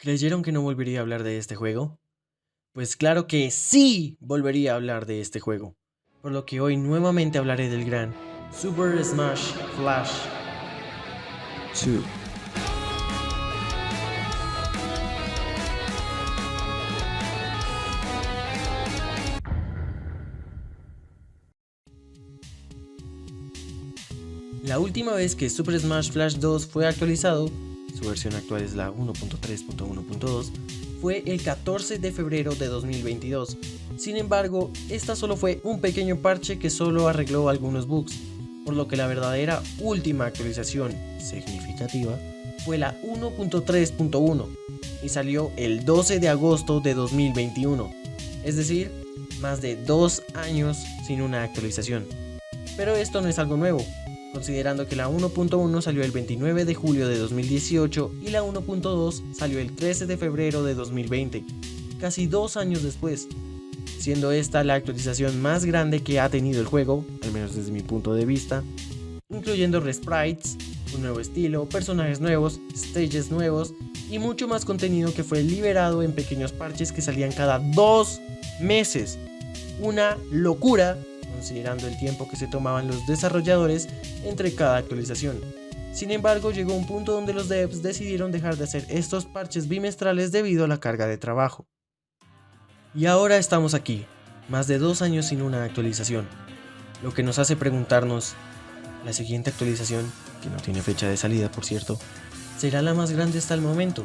¿Creyeron que no volvería a hablar de este juego? Pues claro que sí volvería a hablar de este juego, por lo que hoy nuevamente hablaré del gran Super Smash Flash 2. La última vez que Super Smash Flash 2 fue actualizado, su versión actual es la 1.3.1.2, fue el 14 de febrero de 2022. Sin embargo, esta solo fue un pequeño parche que solo arregló algunos bugs, por lo que la verdadera última actualización significativa fue la 1.3.1 y salió el 12 de agosto de 2021, es decir, más de 2 años sin una actualización. Pero esto no es algo nuevo, considerando que la 1.1 salió el 29 de julio de 2018 y la 1.2 salió el 13 de febrero de 2020, casi 2 años después, siendo esta la actualización más grande que ha tenido el juego, al menos desde mi punto de vista, incluyendo resprites, un nuevo estilo, personajes nuevos, stages nuevos y mucho más contenido que fue liberado en pequeños parches que salían cada 2 meses. Una locura, considerando el tiempo que se tomaban los desarrolladores entre cada actualización. Sin embargo, llegó un punto donde los devs decidieron dejar de hacer estos parches bimestrales debido a la carga de trabajo. Y ahora estamos aquí, más de 2 años sin una actualización, lo que nos hace preguntarnos, ¿la siguiente actualización, que no tiene fecha de salida por cierto, será la más grande hasta el momento?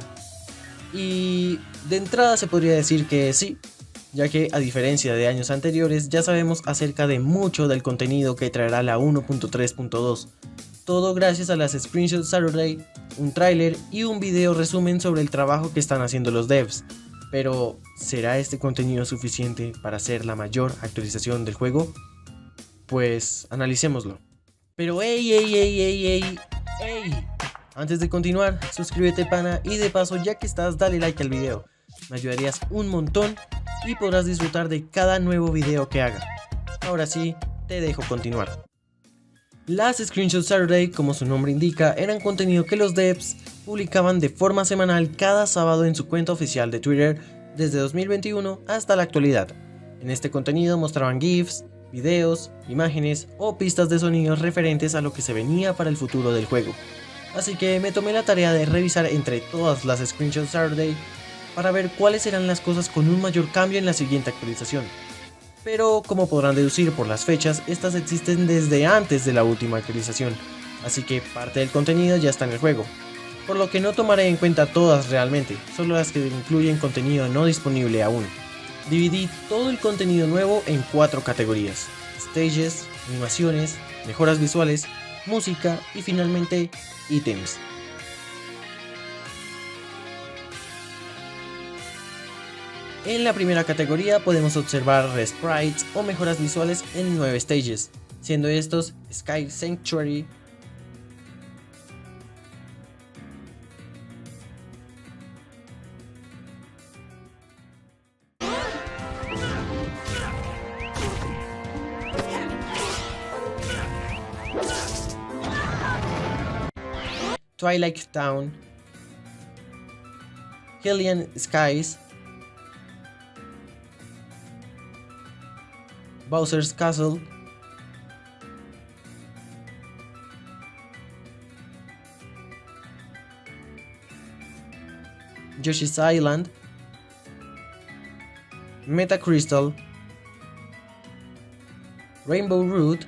Y de entrada se podría decir que sí, ya que a diferencia de años anteriores ya sabemos acerca de mucho del contenido que traerá la 1.3.2, todo gracias a las Screenshot Saturday, un tráiler y un video resumen sobre el trabajo que están haciendo los devs. Pero, ¿será este contenido suficiente para hacer la mayor actualización del juego? Pues analicémoslo. Pero ey, antes de continuar, suscríbete pana y de paso ya que estás dale like al video, me ayudarías un montón y podrás disfrutar de cada nuevo video que haga. Ahora sí, te dejo continuar. Las Screenshot Saturday, como su nombre indica, eran contenido que los devs publicaban de forma semanal cada sábado en su cuenta oficial de Twitter desde 2021 hasta la actualidad. En este contenido mostraban GIFs, videos, imágenes o pistas de sonidos referentes a lo que se venía para el futuro del juego. Así que me tomé la tarea de revisar entre todas las Screenshot Saturday para ver cuáles serán las cosas con un mayor cambio en la siguiente actualización. Pero como podrán deducir por las fechas, estas existen desde antes de la última actualización, así que parte del contenido ya está en el juego, por lo que no tomaré en cuenta todas realmente, solo las que incluyen contenido no disponible aún. Dividí todo el contenido nuevo en 4 categorías: stages, animaciones, mejoras visuales, música y finalmente ítems. En la primera categoría podemos observar resprites o mejoras visuales en 9 stages, siendo estos Sky Sanctuary, Twilight Town, Hylian Skies, Bowser's Castle, Yoshi's Island, Meta Crystal, Rainbow Road,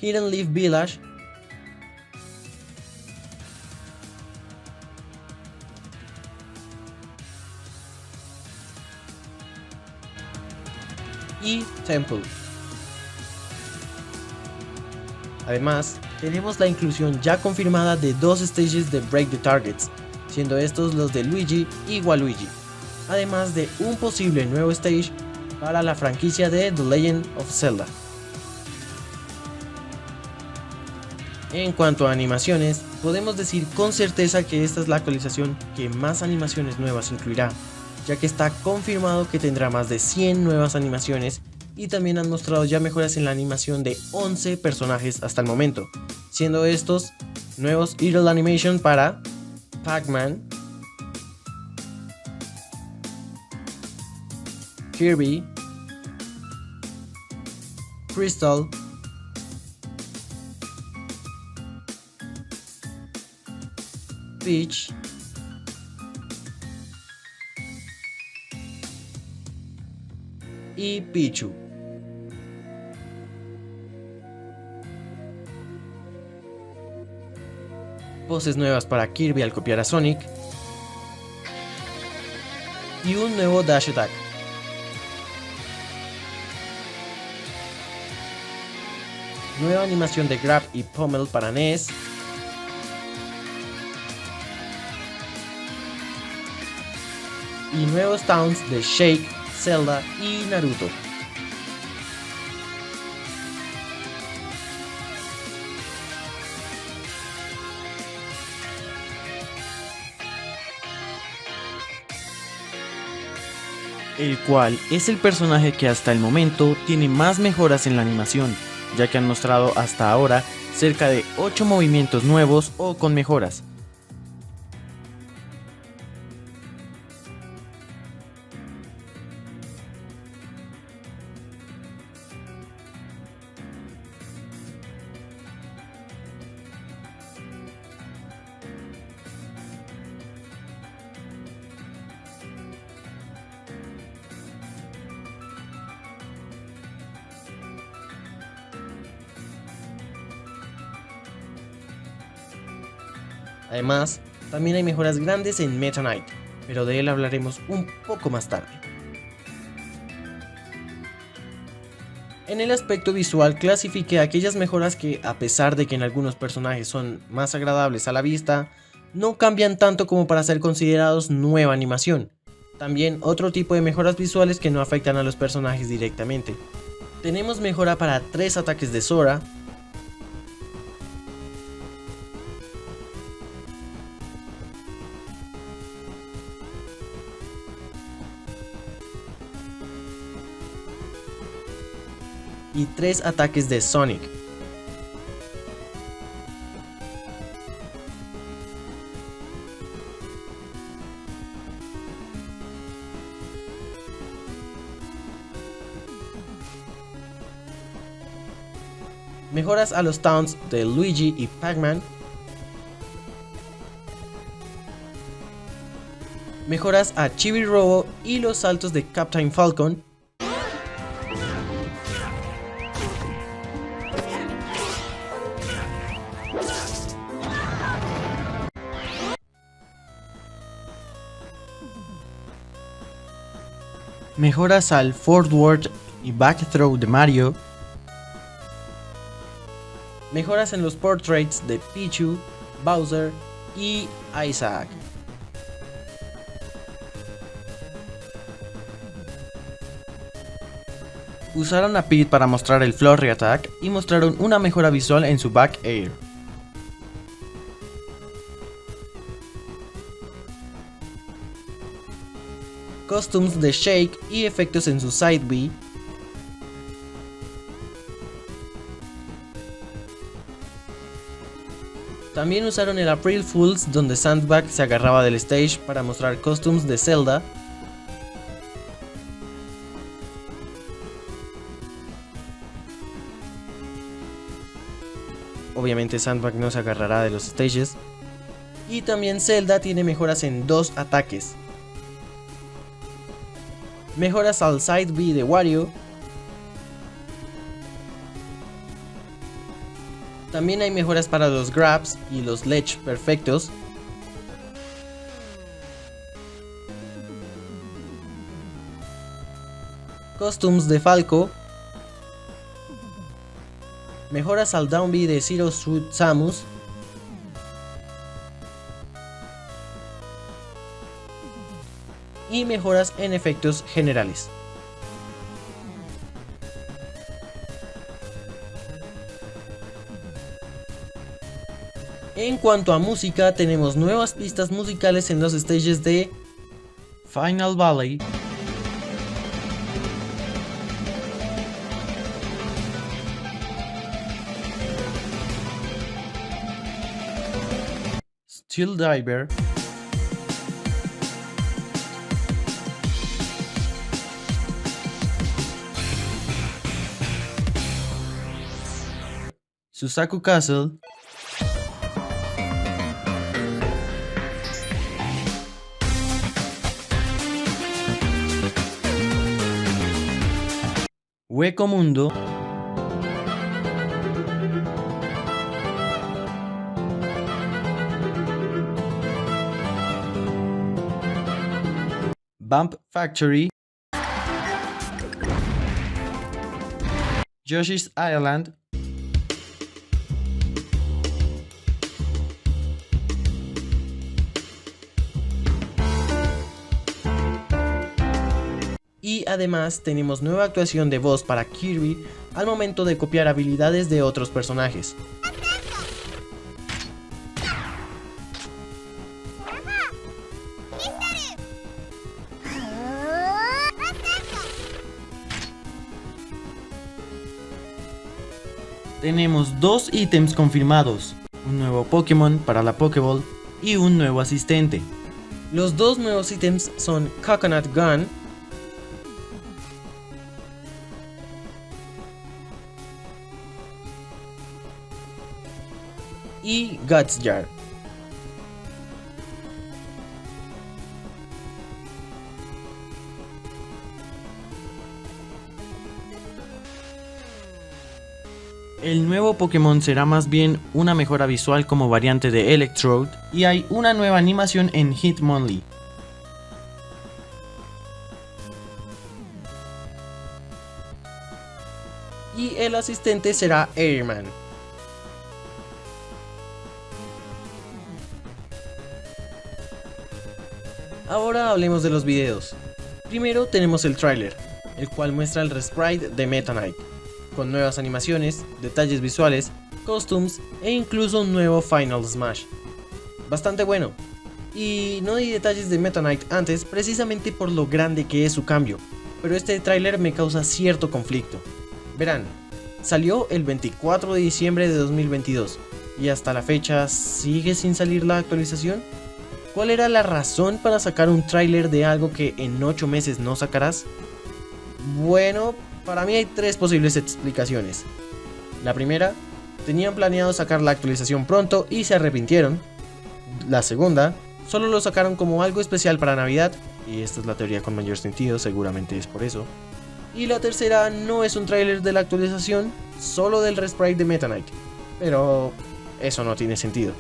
Hidden Leaf Village, y Temple. Además, tenemos la inclusión ya confirmada de 2 stages de Break the Targets, siendo estos los de Luigi y Waluigi, además de un posible nuevo stage para la franquicia de The Legend of Zelda. En cuanto a animaciones, podemos decir con certeza que esta es la actualización que más animaciones nuevas incluirá, ya que está confirmado que tendrá más de 100 nuevas animaciones y también han mostrado ya mejoras en la animación de 11 personajes hasta el momento, siendo estos nuevos idle animation para Pac-Man, Kirby, Crystal, Peach, y Pichu. Poses nuevas para Kirby al copiar a Sonic y un nuevo Dash Attack. Nueva animación de Grab y Pummel para NES. Y nuevos towns de Shake, Zelda y Naruto. El cual es el personaje que hasta el momento tiene más mejoras en la animación, ya que han mostrado hasta ahora cerca de 8 movimientos nuevos o con mejoras. Además, también hay mejoras grandes en Meta Knight, pero de él hablaremos un poco más tarde. En el aspecto visual clasifiqué aquellas mejoras que, a pesar de que en algunos personajes son más agradables a la vista, no cambian tanto como para ser considerados nueva animación. También otro tipo de mejoras visuales que no afectan a los personajes directamente. Tenemos mejora para 3 ataques de Sora, y 3 ataques de Sonic. Mejoras a los towns de Luigi y Pac-Man. Mejoras a Chibi Robo y los saltos de Captain Falcon. Mejoras al forward y back throw de Mario. Mejoras en los portraits de Pichu, Bowser y Isaac. Usaron a Pete para mostrar el Flurry Attack y mostraron una mejora visual en su back air. Costumes de Shake y efectos en su Side B. También usaron el April Fools donde Sandbag se agarraba del stage para mostrar costumes de Zelda. Obviamente Sandbag no se agarrará de los stages. Y también Zelda tiene mejoras en 2 ataques. Mejoras al Side B de Wario. También hay mejoras para los grabs y los ledge perfectos. Costumes de Falco. Mejoras al down B de Zero Suit Samus. Y mejoras en efectos generales. En cuanto a música, tenemos nuevas pistas musicales en los stages de Final Valley, Chill Diver, Suzaku Castle, Hueco Mundo, Bump Factory, Yoshi's Island, y además tenemos nueva actuación de voz para Kirby al momento de copiar habilidades de otros personajes. tenemos 2 ítems confirmados, un nuevo Pokémon para la Pokéball y un nuevo asistente. Los dos nuevos ítems son Coconut Gun y Guts Jar. El nuevo Pokémon será más bien una mejora visual como variante de Electrode y hay una nueva animación en Hitmonlee. Y el asistente será Airman. Ahora hablemos de los videos. Primero tenemos el tráiler, el cual muestra el resprite de Meta Knight, con nuevas animaciones, detalles visuales, costumes e incluso un nuevo Final Smash. Bastante bueno. Y no di detalles de Meta Knight antes precisamente por lo grande que es su cambio, pero este tráiler me causa cierto conflicto. Verán, salió el 24 de diciembre de 2022 y hasta la fecha sigue sin salir la actualización. ¿Cuál era la razón para sacar un tráiler de algo que en 8 meses no sacarás? Bueno, para mí hay 3 posibles explicaciones. La primera, tenían planeado sacar la actualización pronto y se arrepintieron. La segunda, solo lo sacaron como algo especial para Navidad, y esta es la teoría con mayor sentido, seguramente es por eso. Y la tercera, no es un tráiler de la actualización, solo del resprite de Meta Knight. Pero eso no tiene sentido.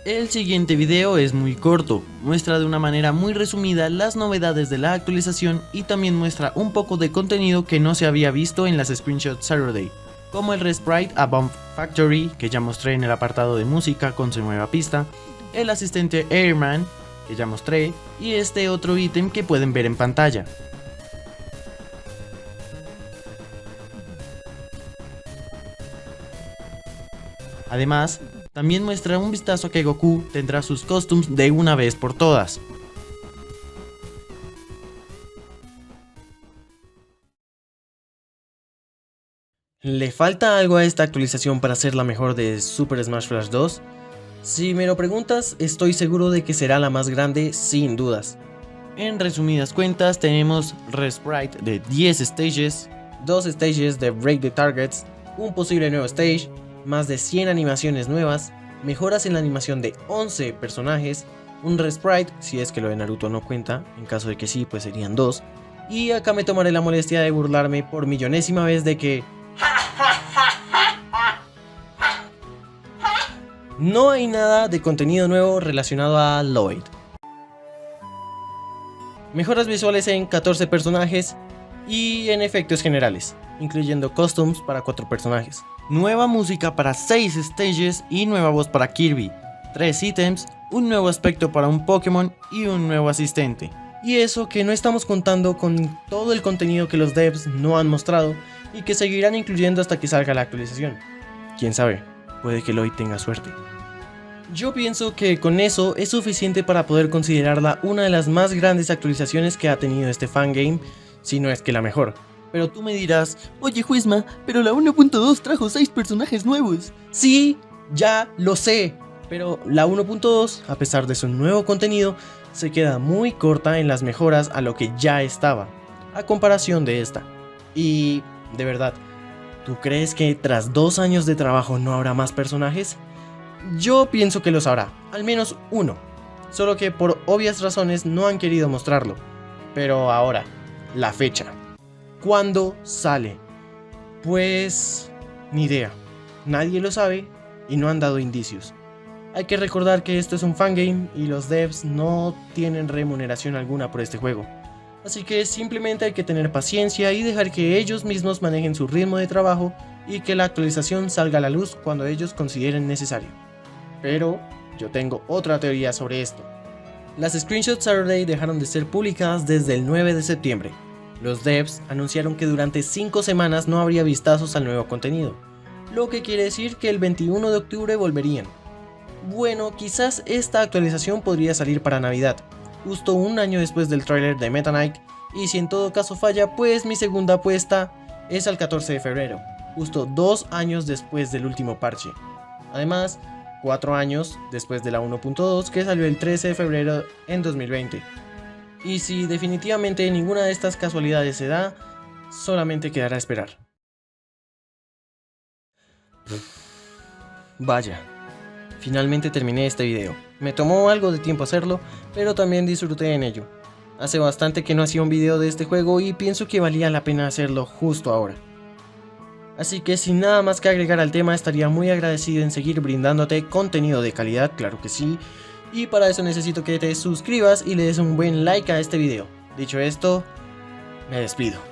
El siguiente video es muy corto, muestra de una manera muy resumida las novedades de la actualización y también muestra un poco de contenido que no se había visto en las Screenshot Saturday, como el resprite a Bump Factory que ya mostré en el apartado de música con su nueva pista, el asistente Airman que ya mostré y este otro ítem que pueden ver en pantalla. Además, también muestra un vistazo a que Goku tendrá sus costumes de una vez por todas. ¿Le falta algo a esta actualización para ser la mejor de Super Smash Bros. 2? Si me lo preguntas, estoy seguro de que será la más grande sin dudas. En resumidas cuentas tenemos resprite de 10 stages, 2 stages de Break the Targets, un posible nuevo stage, más de 100 animaciones nuevas, mejoras en la animación de 11 personajes, un resprite, si es que lo de Naruto no cuenta, en caso de que sí, pues serían 2, y acá me tomaré la molestia de burlarme por millonésima vez de que no hay nada de contenido nuevo relacionado a Lloyd. Mejoras visuales en 14 personajes y en efectos generales, incluyendo costumes para 4 personajes. Nueva música para 6 stages y nueva voz para Kirby, 3 ítems, un nuevo aspecto para un Pokémon y un nuevo asistente. Y eso que no estamos contando con todo el contenido que los devs no han mostrado y que seguirán incluyendo hasta que salga la actualización. Quién sabe, puede que Lloyd tenga suerte. Yo pienso que con eso es suficiente para poder considerarla una de las más grandes actualizaciones que ha tenido este fangame, si no es que la mejor. Pero tú me dirás, oye Juisma, pero la 1.2 trajo 6 personajes nuevos. Sí, ya lo sé, Pero la 1.2, a pesar de su nuevo contenido, se queda muy corta en las mejoras a lo que ya estaba, a comparación de esta. Y, de verdad, ¿tú crees que tras 2 años de trabajo no habrá más personajes? Yo pienso que los habrá, al menos uno, solo que por obvias razones no han querido mostrarlo. Pero ahora, la fecha. ¿Cuándo sale? Pues... ni idea. Nadie lo sabe y no han dado indicios. Hay que recordar que esto es un fangame y los devs no tienen remuneración alguna por este juego. Así que simplemente hay que tener paciencia y dejar que ellos mismos manejen su ritmo de trabajo y que la actualización salga a la luz cuando ellos consideren necesario. Pero yo tengo otra teoría sobre esto. Las Screenshot Saturday dejaron de ser publicadas desde el 9 de septiembre. Los devs anunciaron que durante 5 semanas no habría vistazos al nuevo contenido, lo que quiere decir que el 21 de octubre volverían. Bueno, quizás esta actualización podría salir para Navidad, justo un año después del tráiler de Meta Knight, y si en todo caso falla, pues mi segunda apuesta es al 14 de febrero, justo 2 años después del último parche. Además, 4 años después de la 1.2 que salió el 13 de febrero en 2020. Y si definitivamente ninguna de estas casualidades se da, solamente quedará esperar. Vaya, finalmente terminé este video. Me tomó algo de tiempo hacerlo, pero también disfruté en ello. Hace bastante que no hacía un video de este juego y pienso que valía la pena hacerlo justo ahora. Así que sin nada más que agregar al tema, estaría muy agradecido en seguir brindándote contenido de calidad, claro que sí. Y para eso necesito que te suscribas y le des un buen like a este video. Dicho esto, me despido.